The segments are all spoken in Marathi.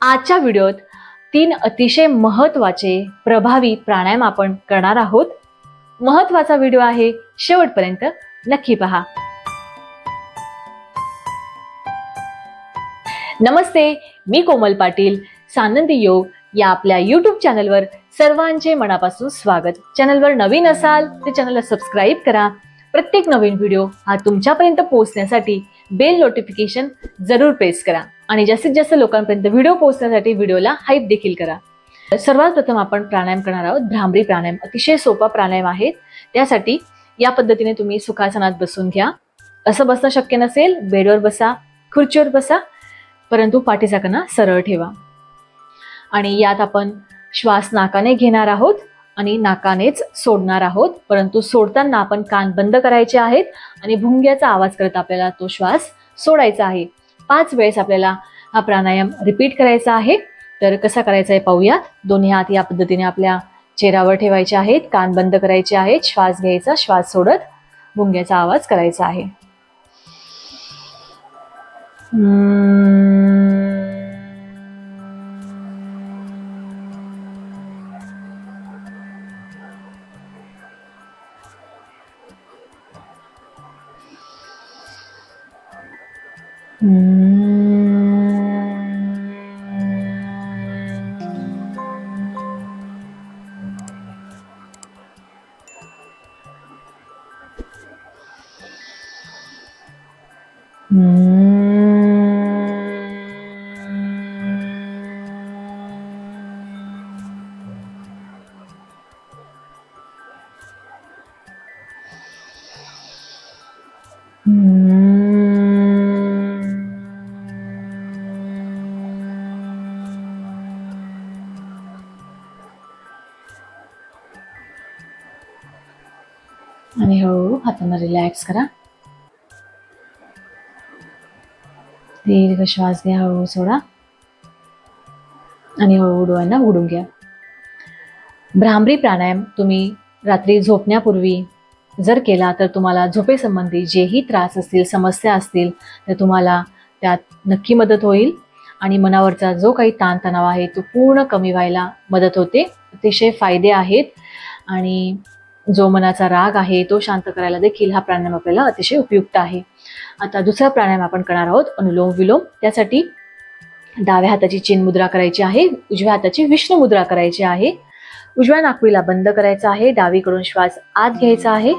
आजच्या व्हिडिओत 3 अतिशय महत्त्वाचे प्रभावी प्राणायाम आपण करणार आहोत. महत्त्वाचा व्हिडिओ आहे, शेवटपर्यंत नक्की पहा. नमस्ते, मी कोमल पाटील. सानंदी योग या आपल्या YouTube चॅनलवर सर्वांचे मनापासून स्वागत. चॅनलवर नवीन असाल तर चॅनलला सबस्क्राईब करा. प्रत्येक नवीन व्हिडिओ हा तुमच्यापर्यंत पोहोचण्यासाठी बेल नोटिफिकेशन जरूर प्रेस करा आणि जास्तीत जास्त लोकांपर्यंत व्हिडिओ पोहोचण्यासाठी व्हिडिओला हाईप देखील करा. सर्वात प्रथम आपण प्राणायाम करणार आहोत, भ्रामरी प्राणायाम. अतिशय सोपा प्राणायाम आहे. त्यासाठी या पद्धतीने तुम्ही सुखासनात बसून घ्या. असं बसणं शक्य नसेल, बेडवर बसा, खुर्चीवर बसा, परंतु पाठीचा कणा सरळ ठेवा. आणि यात आपण श्वास नाकाने घेणार आहोत आणि नाकानेच सोडणार आहोत. परंतु सोडताना आपण कान बंद करायचे आहेत आणि भुंग्याचा आवाज करत आपल्याला तो श्वास सोडायचा आहे. 5 वेळेस आपल्याला हा प्राणायाम रिपीट करायचा आहे. तर कसा करायचा आहे पाहूयात. दोन्ही हात या पद्धतीने आपल्या चेहऱ्यावर ठेवायचे आहेत, कान बंद करायचे आहेत, श्वास घ्यायचा, श्वास सोडत भुंग्याचा आवाज करायचा आहे. आणि हळूहळू हातांना रिलॅक्स करा. दीर्घ श्वास घ्या, हळूहळू सोडा आणि हळूहळू डोळ्यांना उघडून घ्या. भ्रामरी प्राणायाम तुम्ही रात्री झोपण्यापूर्वी जर केला तर तुम्हाला झोपेसंबंधी जेही त्रास असतील, समस्या असतील, तर तुम्हाला त्यात नक्की मदत होईल आणि मनावरचा जो काही ताणतणाव आहे तो पूर्ण कमी व्हायला मदत होते. अतिशय फायदे आहेत आणि जो मनाचा राग आहे तो शांत करायला देखील हा प्राणायाम आपल्याला अतिशय उपयुक्त आहे. आता दुसरा प्राणायाम आपण करणार आहोत, अनुलोम विलोम. त्यासाठी डाव्या हाताची चिन्ह मुद्रा करायची आहे, उजव्या हाताची विष्णू मुद्रा करायची आहे. उजव्या नाकपुडीला बंद करायचा आहे, डावीकडून श्वास आत घ्यायचा आहे,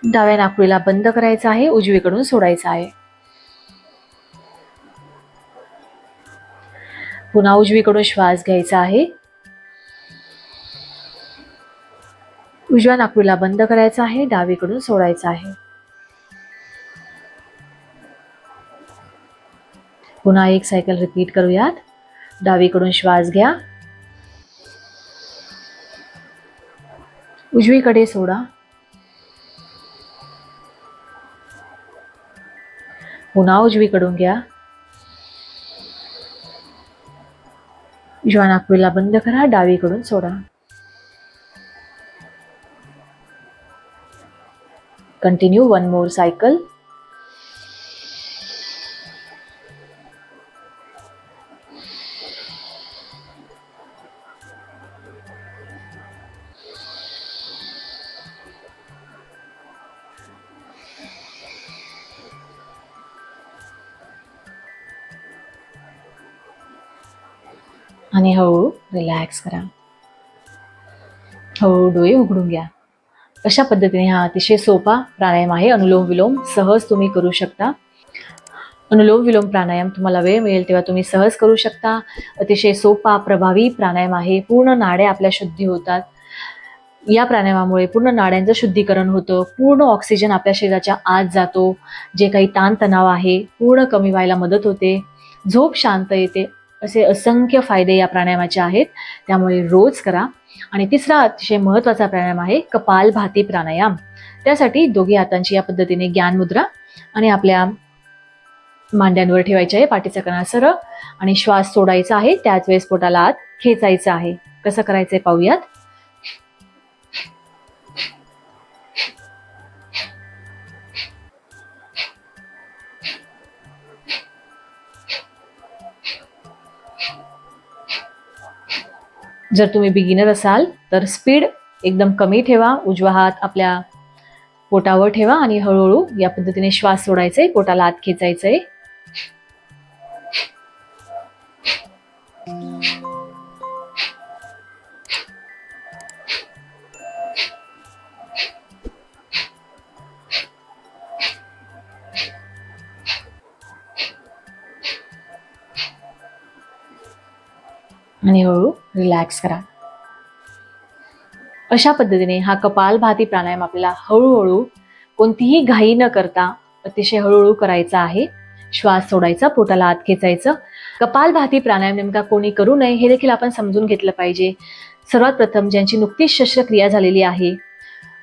डाव्या नाकपुडीला बंद करायचा आहे, उजवीकडून सोडायचा आहे. पुन्हा उजवीकडून श्वास घ्यायचा आहे, उजव्या नाकपुडीला बंद करायचा आहे, डावीकडून सोडायचा आहे. पुन्हा एक सायकल रिपीट करूयात. डावीकडून श्वास घ्या, उजवीकडे सोडा, पुन्हा उजवीकडून घ्या, उजव्या नाकपुडीला बंद करा, डावीकडून सोडा. Continue 1 more cycle. आणि हळूहळू रिलॅक्स करा. हळूहळू डोळे उघडून घ्या. अशा पद्धतीने हा अतिशय सोपा प्राणायाम आहे. अनुलोम विलोम सहज तुम्ही करू शकता. अनुलोम विलोम प्राणायाम तुम्हाला वेळ मिळेल तेव्हा तुम्ही सहज करू शकता. अतिशय सोपा प्रभावी प्राणायाम आहे. पूर्ण नाड्या आपल्या शुद्धी होतात. या प्राणायामामुळे पूर्ण नाड्यांचं शुद्धीकरण होतं. पूर्ण ऑक्सिजन आपल्या शरीराच्या आत जातो. जे काही ताणतणाव आहे पूर्ण कमी व्हायला मदत होते. झोप शांत येते. असे असंख्य फायदे या प्राणायामाचे आहेत. त्यामुळे रोज करा. आणि तिसरा अतिशय महत्त्वाचा प्राणायाम आहे कपालभाती प्राणायाम. त्यासाठी दोघी हातांची या पद्धतीने ज्ञान मुद्रा आणि आपल्या मांड्यांवर ठेवायचे आहे, पाठीचा कणा सरळ, आणि श्वास सोडायचा आहे. त्याच वेळेस पोटाला आत खेचायचं आहे. कसं करायचंय पाहूयात. जर तुम्ही बिगिनर असाल तर स्पीड एकदम कमी ठेवा, उजवा हात आपल्या पोटावर ठेवा आणि हळूहळू या पद्धतीने श्वास सोडायचे, पोटाला आत खेचायचंय. आणि हळूहळू रिलॅक्स करा. अशा पद्धतीने हा कपालभाती प्राणायाम आपल्याला हळूहळू कोणतीही घाई न करता अतिशय हळूहळू करायचा आहे. श्वास सोडायचा, पोटाला आत खेचायचं. कपालभाती प्राणायाम नेमका कोणी करू नये हे देखील आपण समजून घेतलं पाहिजे. सर्वात प्रथम ज्यांची नुकतीच शस्त्रक्रिया झालेली आहे,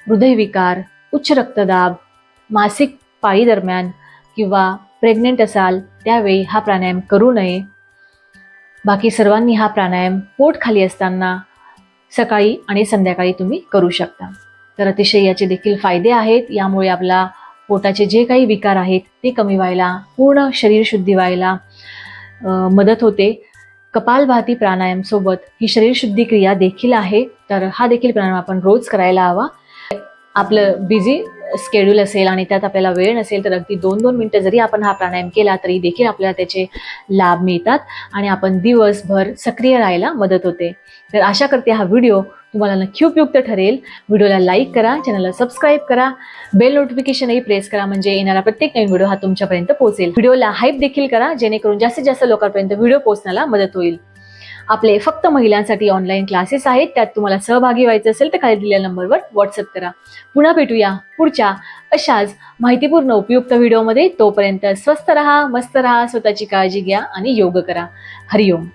हृदयविकार, उच्च रक्तदाब, मासिक पाळी दरम्यान किंवा प्रेग्नेंट असाल त्यावेळी हा प्राणायाम करू नये. बाकी सर्वांनी हा प्राणायाम पोट खाली असताना सकाळी आणि संध्याकाळी तुम्ही करू शकता. तर अतिशय याचे देखील फायदे आहेत. यामुळे आपला पोटाचे जे काही विकार आहेत ते कमी व्हायला, पूर्ण शरीर शुद्धी व्हायला मदत होते. कपालभाती प्राणायाम सोबत ही शरीर शुद्धी क्रिया देखील आहे. तर हा देखील प्राणायाम आपण रोज करायला हवा. आपलं बिझी शेड्यूल असेल आणि त्यात आपल्याला वेळ नसेल तर अगदी 2-2 मिनिटं जरी आपण हा प्राणायाम केला तरी देखील आपल्याला त्याचे लाभ मिळतात आणि आपण दिवसभर सक्रिय राहायला मदत होते. तर आशा करते हा व्हिडिओ तुम्हाला नक्की उपयुक्त ठरेल. व्हिडिओला लाईक करा, चॅनलला सबस्क्राईब करा, बेल नोटिफिकेशनही प्रेस करा म्हणजे येणारा प्रत्येक नवीन व्हिडिओ हा तुमच्यापर्यंत पोहोचेल. व्हिडिओला हाईप देखील करा जेणेकरून जास्तीत जास्त लोकांपर्यंत व्हिडिओ पोहोचण्याला मदत होईल. आपले फक्त महिलांसाठी ऑनलाईन क्लासेस आहेत, त्यात तुम्हाला सहभागी व्हायचं असेल तर खाली दिलेल्या नंबरवर व्हॉट्सअप करा. पुन्हा भेटूया पुढच्या अशाच माहितीपूर्ण उपयुक्त व्हिडिओमध्ये. तोपर्यंत स्वस्थ रहा, मस्त रहा, स्वतःची काळजी घ्या आणि योग करा. हरिओम.